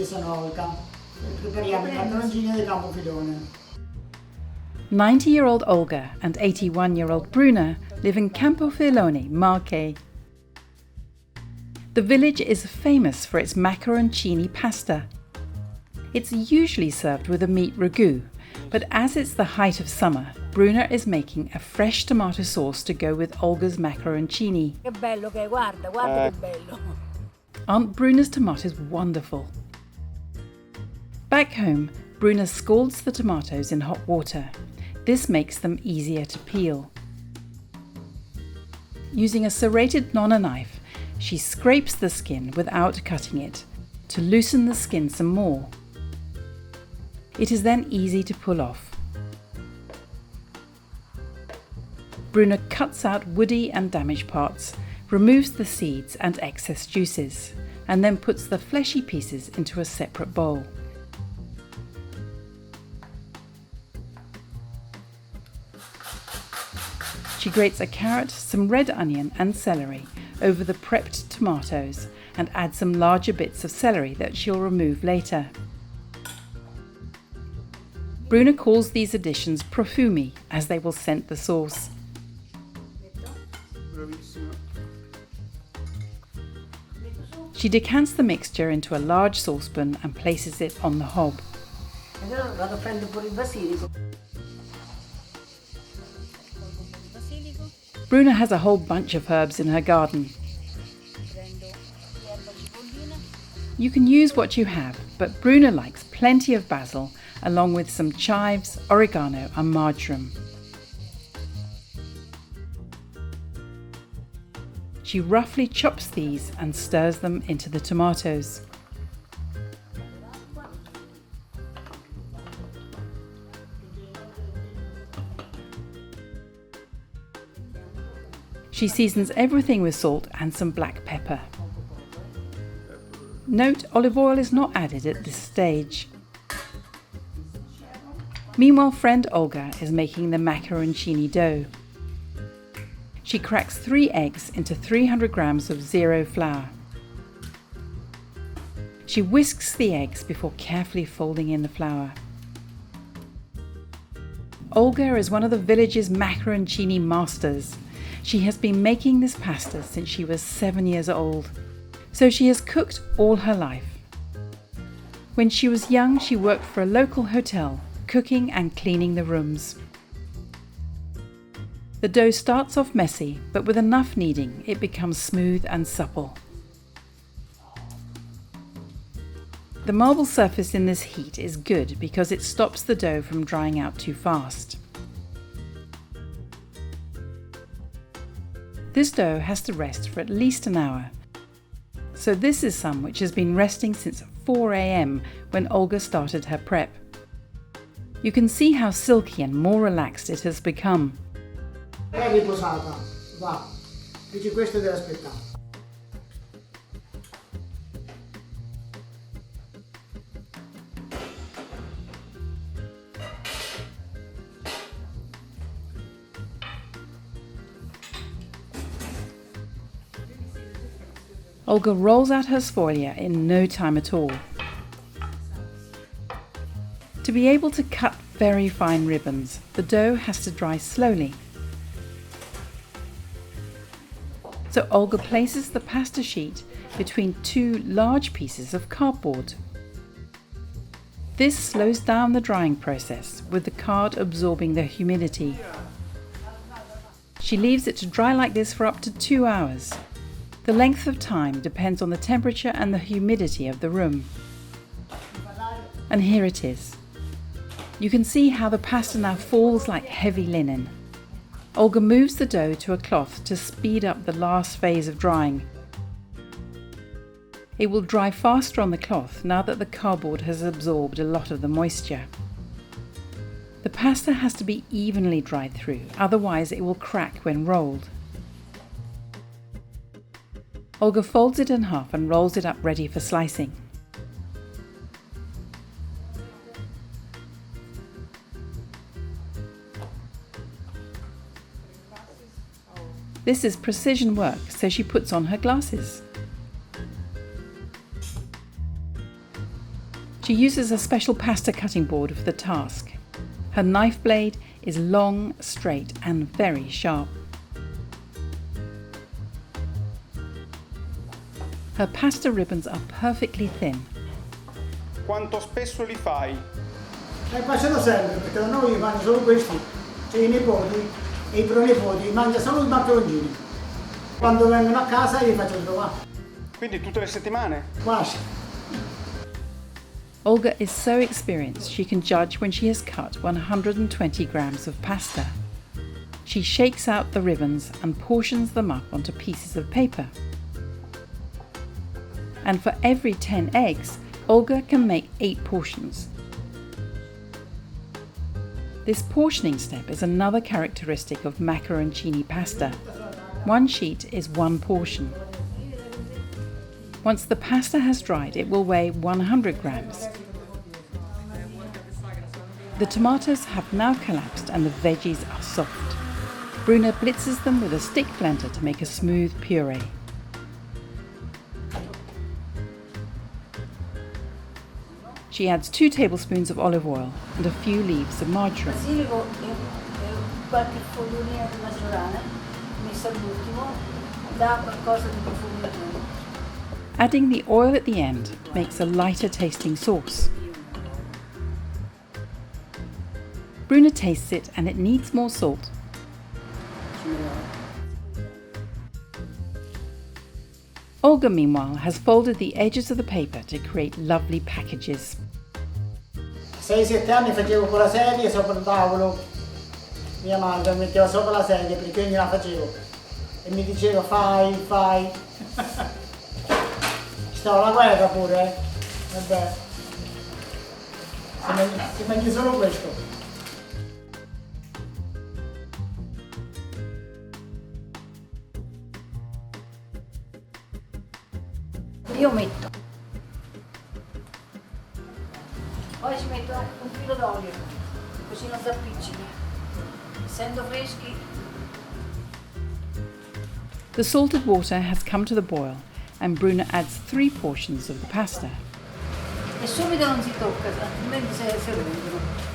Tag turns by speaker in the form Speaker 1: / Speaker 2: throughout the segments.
Speaker 1: sono Olga. Prepariamo i maccheroncini di Campofilone.
Speaker 2: 90-year-old Olga and 81-year-old Bruna live in Campofilone, Marche. The village is famous for its maccheroncini pasta. It's usually served with a meat ragu, but as it's the height of summer, Bruna is making a fresh tomato sauce to go with Olga's maccheroncini.
Speaker 3: Che bello che è, guarda che bello.
Speaker 2: Aren't Bruna's tomatoes wonderful? Back home, Bruna scalds the tomatoes in hot water. This makes them easier to peel. Using a serrated nonna knife, she scrapes the skin without cutting it to loosen the skin some more. It is then easy to pull off. Bruna cuts out woody and damaged parts, removes the seeds and excess juices, and then puts the fleshy pieces into a separate bowl. She grates a carrot, some red onion and celery over the prepped tomatoes and adds some larger bits of celery that she'll remove later. Bruna calls these additions profumi as they will scent the sauce. She decants the mixture into a large saucepan and places it on the hob.
Speaker 1: Vado a prendere pure il basilico.
Speaker 2: Bruna has a whole bunch of herbs in her garden. You can use what you have, but Bruna likes plenty of basil, along with some chives, oregano and marjoram. She roughly chops these and stirs them into the tomatoes. She seasons everything with salt and some black pepper. Note, olive oil is not added at this stage. Meanwhile, friend Olga is making the maccheroncini dough. She cracks 3 eggs into 300 grams of zero flour. She whisks the eggs before carefully folding in the flour. Olga is one of the village's maccheroncini masters. She has been making this pasta since she was 7 years old, so she has cooked all her life. When she was young, she worked for a local hotel, cooking and cleaning the rooms. The dough starts off messy, but with enough kneading, it becomes smooth and supple. The marble surface in this heat is good because it stops the dough from drying out too fast. This dough has to rest for at least an hour. So this is some which has been resting since 4 a.m. when Olga started her prep. You can see how silky and more relaxed it has become.
Speaker 1: È riposata, va. Dici questo deve aspettare.
Speaker 2: Olga rolls out her sfoglia in no time at all. To be able to cut very fine ribbons, the dough has to dry slowly. So Olga places the pasta sheet between 2 large pieces of cardboard. This slows down the drying process, with the card absorbing the humidity. She leaves it to dry like this for up to 2 hours. The length of time depends on the temperature and the humidity of the room. And here it is. You can see how the pasta now falls like heavy linen. Olga moves the dough to a cloth to speed up the last phase of drying. It will dry faster on the cloth now that the cardboard has absorbed a lot of the moisture. The pasta has to be evenly dried through, otherwise it will crack when rolled. Olga folds it in half and rolls it up ready for slicing. This is precision work, so she puts on her glasses. She uses a special pasta cutting board for the task. Her knife blade is long, straight and very sharp. Her pasta ribbons are perfectly thin.
Speaker 4: Quanto spesso li fai?
Speaker 1: Faccio sempre, perché da noi fanno solo questi. C'è i nipoti e i pronipoti, mangiano solo i maccheroncini. Quando vengono a casa li faccio trovare.
Speaker 4: Quindi tutte le settimane?
Speaker 1: Quasi.
Speaker 2: Olga is so experienced she can judge when she has cut 120 grams of pasta. She shakes out the ribbons and portions them up onto pieces of paper. And for every 10 eggs, Olga can make 8 portions. This portioning step is another characteristic of maccheroncini pasta. One sheet is 1 portion. Once the pasta has dried, it will weigh 100 grams. The tomatoes have now collapsed and the veggies are soft. Bruna blitzes them with a stick blender to make a smooth puree. She adds 2 tablespoons of olive oil and a few leaves of margarine.
Speaker 3: Basilico e qualche foglionina di maggiorana messa all'ultimo dà qualcosa di profumo in più.
Speaker 2: Adding the oil at the end makes a lighter tasting sauce. Bruna tastes it and it needs more salt. Olga, meanwhile, has folded the edges of the paper to create lovely packages.
Speaker 1: 6-7 anni facevo con la sedia sopra il tavolo. Mia madre mi metteva sopra la sedia perché io gliela facevo. E mi diceva fai. Stava la guerra pure, Vabbè. Si mangi solo questo.
Speaker 3: Io metto. Poi ci metto un filo d'olio, così non si appiccicano. Essendo freschi.
Speaker 2: The salted water has come to the boil and Bruna adds 3 portions of the pasta.
Speaker 3: E subito non si tocca, altrimenti si rompono.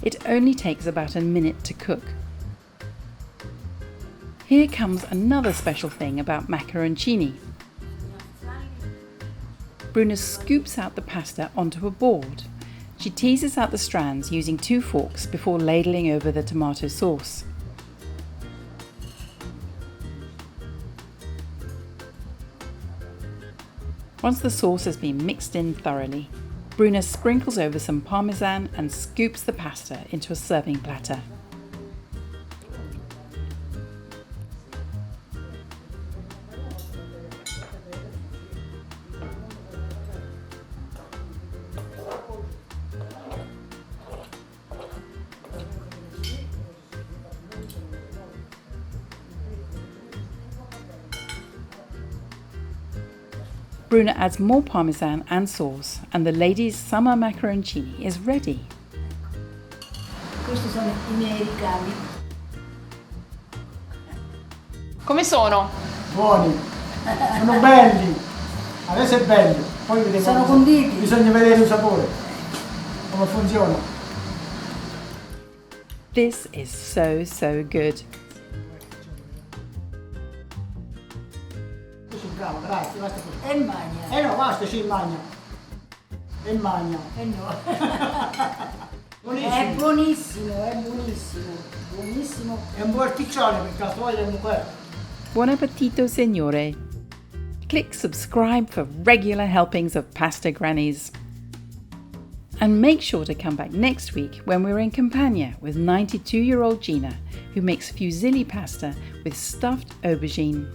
Speaker 2: It only takes about a minute to cook. Here comes another special thing about maccheroncini. Bruna scoops out the pasta onto a board. She teases out the strands using 2 forks before ladling over the tomato sauce. Once the sauce has been mixed in thoroughly, Bruna sprinkles over some parmesan and scoops the pasta into a serving platter. Bruna adds more parmesan and sauce and the ladies' summer maccheroncini is ready.
Speaker 3: Questi sono i miei ricami.
Speaker 5: Come sono?
Speaker 1: Buoni, sono belli, adesso è bello, poi vediamo.
Speaker 3: Sono conditi.
Speaker 1: Bisogna vedere il sapore, come funziona.
Speaker 2: This is so good.
Speaker 1: Bravo, grazie, basta così.
Speaker 3: E magna.
Speaker 1: No, basta, sì, magna. E magna.
Speaker 3: E no.
Speaker 1: Buonissimo.
Speaker 3: È buonissimo, è buonissimo. Buonissimo.
Speaker 1: È un buon articcione per caso voglio quello.
Speaker 2: Buon appetito, signore. Click subscribe for regular helpings of pasta grannies. And make sure to come back next week when we're in Campania with 92-year-old Gina, who makes fusilli pasta with stuffed aubergine.